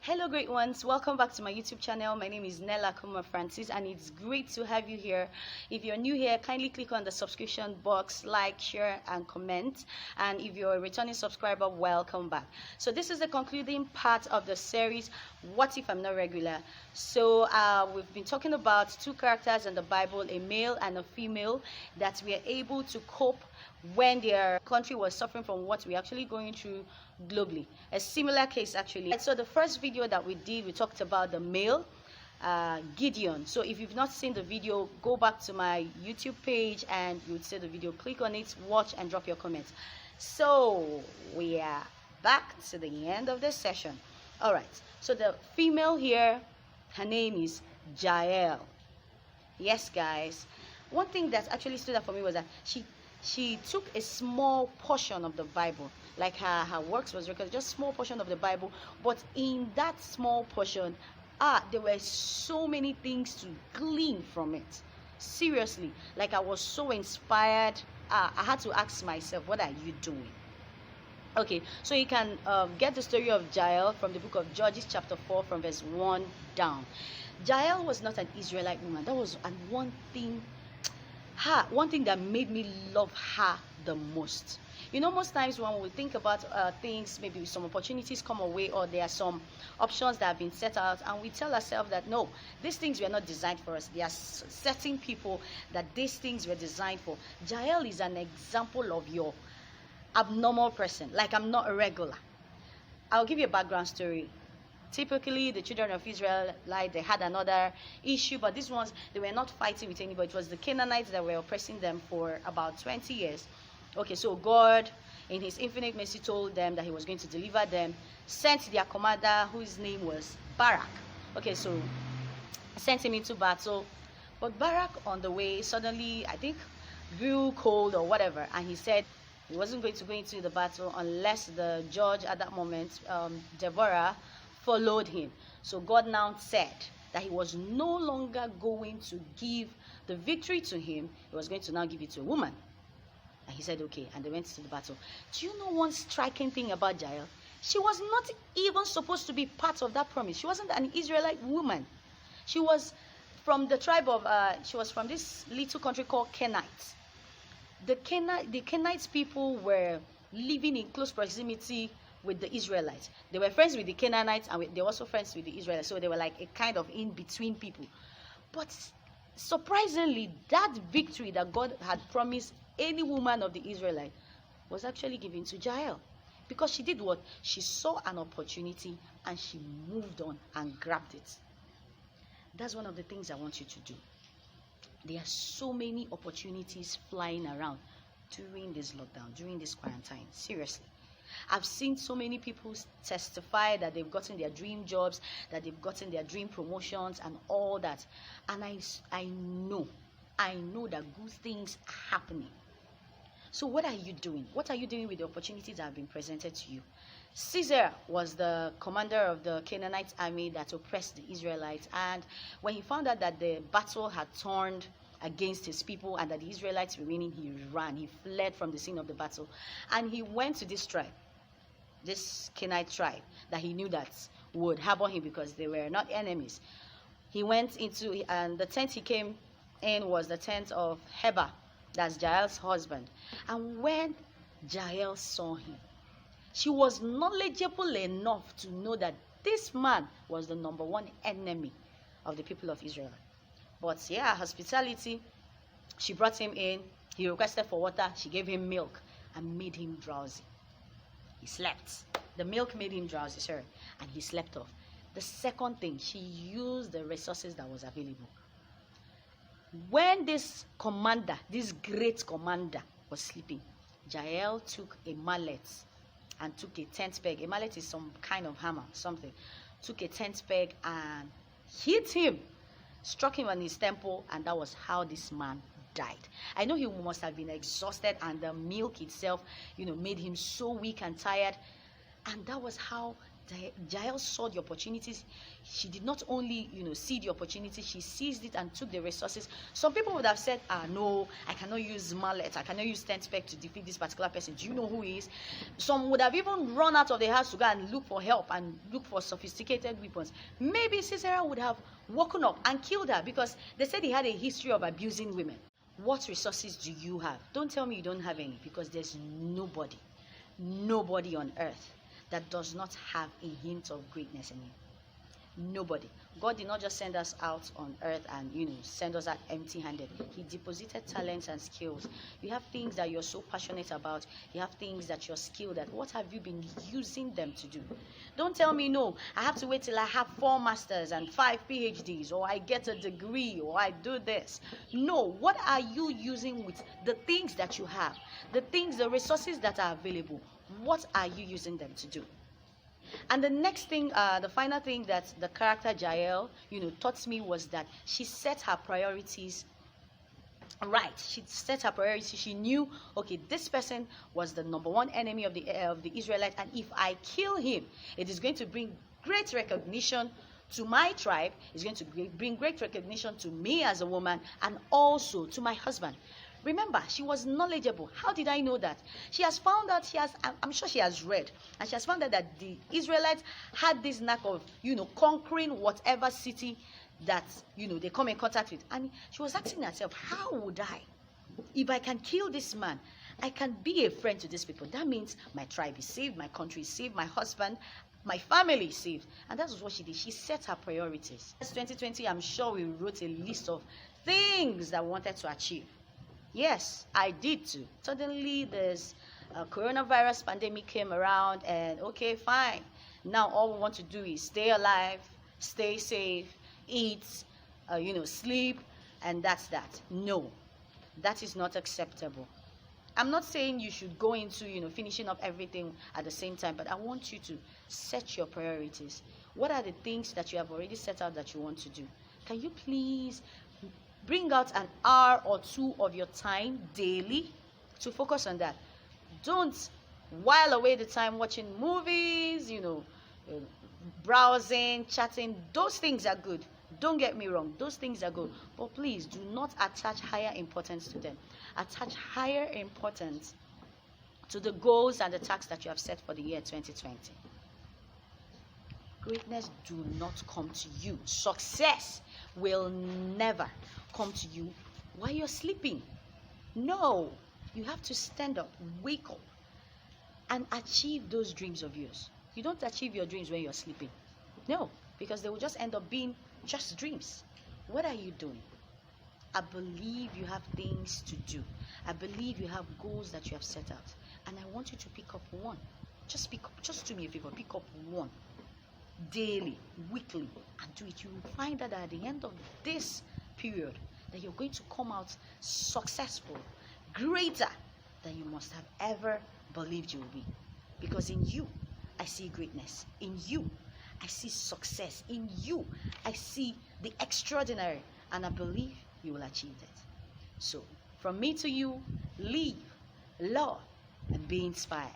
Hello great ones, welcome back to my YouTube channel. My name is Nella Kuma Francis and it's great to have you here. If you're new here, kindly click on the subscription box, like, share and comment. And if you're a returning subscriber, welcome back. So this is the concluding part of the series, What If I'm Not Regular? So we've been talking about two characters in the Bible, a male and a female, that we are able to cope when their country was suffering from what we're actually going through globally. A similar case actually. So the first video that we did, we talked about the male, Gideon. So if you've not seen the video, go back to my YouTube page and you would see the video. Click on it, watch and drop your comments. So we are back to the end of this session. All right, so the female here, her name is JAEL. Yes guys, one thing that actually stood out for me was that she took a small portion of the Bible, like her works was recorded, just small portion of the Bible, but in that small portion, there were so many things to glean from it. Seriously, like I was so inspired. I had to ask myself, what are you doing? Okay, so you can get the story of Jael from the book of Judges chapter 4 from verse 1 down. Jael was not an Israelite woman. That was one thing that made me love her the most. You know, most times when we think about things, maybe some opportunities come our way or there are some options that have been set out and we tell ourselves that no, these things were not designed for us. There are certain people that these things were designed for. Jael is an example of your abnormal person. Like, I'm not a regular. I'll give you a background story. Typically, the children of Israel, like, they had another issue, but these ones, they were not fighting with anybody. It was the Canaanites that were oppressing them for about 20 years. Okay, so God, in his infinite mercy, told them that he was going to deliver them, sent their commander, whose name was Barak. Okay, so sent him into battle. But Barak, on the way, suddenly, I think, grew cold or whatever, and he said he wasn't going to go into the battle unless the judge at that moment, Deborah, followed him. So God now said that he was no longer going to give the victory to him. He was going to now give it to a woman. And he said, okay, and they went to the battle. Do you know one striking thing about Jael? She was not even supposed to be part of that promise. She wasn't an Israelite woman. She was from the tribe of, she was from this little country called Kenites. The Kenites people were living in close proximity with the Israelites. They were friends with the Canaanites and they were also friends with the Israelites. So they were like a kind of in-between people. But surprisingly, that victory that God had promised any woman of the Israelite was actually given to Jael. Because she did what? She saw an opportunity and she moved on and grabbed it. That's one of the things I want you to do. There are so many opportunities flying around during this lockdown, during this quarantine. Seriously. I've seen so many people testify that they've gotten their dream jobs, that they've gotten their dream promotions and all that. And I know that good things are happening. So what are you doing? What are you doing with the opportunities that have been presented to you? Caesar was the commander of the Canaanite army that oppressed the Israelites. And when he found out that the battle had turned against his people and that the Israelites were winning, he ran. He fled from the scene of the battle. And he went to this tribe, this Canaanite tribe, that he knew that would harbor him because they were not enemies. He went into, and the tent he came in was the tent of Heber, that's Jael's husband. And when Jael saw him, she was knowledgeable enough to know that this man was the number one enemy of the people of Israel. But yeah, hospitality, she brought him in. He requested for water. She gave him milk and made him drowsy. He slept. The milk made him drowsy, sorry, and he slept off. The second thing, she used the resources that was available. When this commander, this great commander, was sleeping, Jael took a mallet and took a tent peg. A mallet is some kind of hammer, something. Took a tent peg and hit him, struck him on his temple, and that was how this man died. I know he must have been exhausted, and the milk itself, made him so weak and tired. And that was how Jael saw the opportunities. She did not only, see the opportunities, she seized it and took the resources. Some people would have said, no, I cannot use mallet, I cannot use tent peg to defeat this particular person. Do you know who he is? Some would have even run out of the house to go and look for help and look for sophisticated weapons. Maybe Sisera would have woken up and killed her because they said he had a history of abusing women. What resources do you have? Don't tell me you don't have any, because there's nobody on earth that does not have a hint of greatness in him. Nobody. God did not just send us out on earth and send us out empty-handed. He deposited talents and skills. You have things that you're so passionate about. You have things that you're skilled at. What have you been using them to do? Don't tell me, no, I have to wait till I have 4 masters and 5 PhDs, or I get a degree, or I do this. No, what are you using with the things that you have? The resources that are available. What are you using them to do? And the next thing, the final thing that the character Jael, taught me was that she set her priorities right. She set her priorities. She knew, okay, this person was the number 1 enemy of the Israelites, and if I kill him, it is going to bring great recognition to my tribe. It's going to bring great recognition to me as a woman, and also to my husband. Remember, she was knowledgeable. How did I know that? She has found out, I'm sure she has read, and she has found out that the Israelites had this knack of, conquering whatever city that, they come in contact with. And she was asking herself, how would I, if I can kill this man, I can be a friend to these people. That means my tribe is saved, my country is saved, my husband, my family is saved. And that was what she did. She set her priorities. As 2020, I'm sure we wrote a list of things that we wanted to achieve. Yes, I did too. Suddenly, there's a coronavirus pandemic came around, and okay, fine. Now all we want to do is stay alive, stay safe, eat, sleep, and that's that. No, that is not acceptable. I'm not saying you should go into, finishing up everything at the same time, but I want you to set your priorities. What are the things that you have already set out that you want to do? Can you please bring out an hour or 2 of your time daily to focus on that? Don't while away the time watching movies, browsing, chatting. Those things are good. Don't get me wrong. Those things are good. But please do not attach higher importance to them. Attach higher importance to the goals and the tasks that you have set for the year 2020. Greatness do not come to you. Success will never come to you while you're sleeping. No, you have to stand up, wake up, and achieve those dreams of yours. You don't achieve your dreams when you're sleeping. No, because they will just end up being just dreams. What are you doing? I believe you have things to do. I believe you have goals that you have set out. And I want you to pick up one. Just do me a favor, pick up one. Daily, weekly, and do it. You will find that at the end of this period that you're going to come out successful, greater than you must have ever believed you will be. Because in you, I see greatness. In you, I see success. In you, I see the extraordinary, and I believe you will achieve it. So, from me to you, live, love, and be inspired.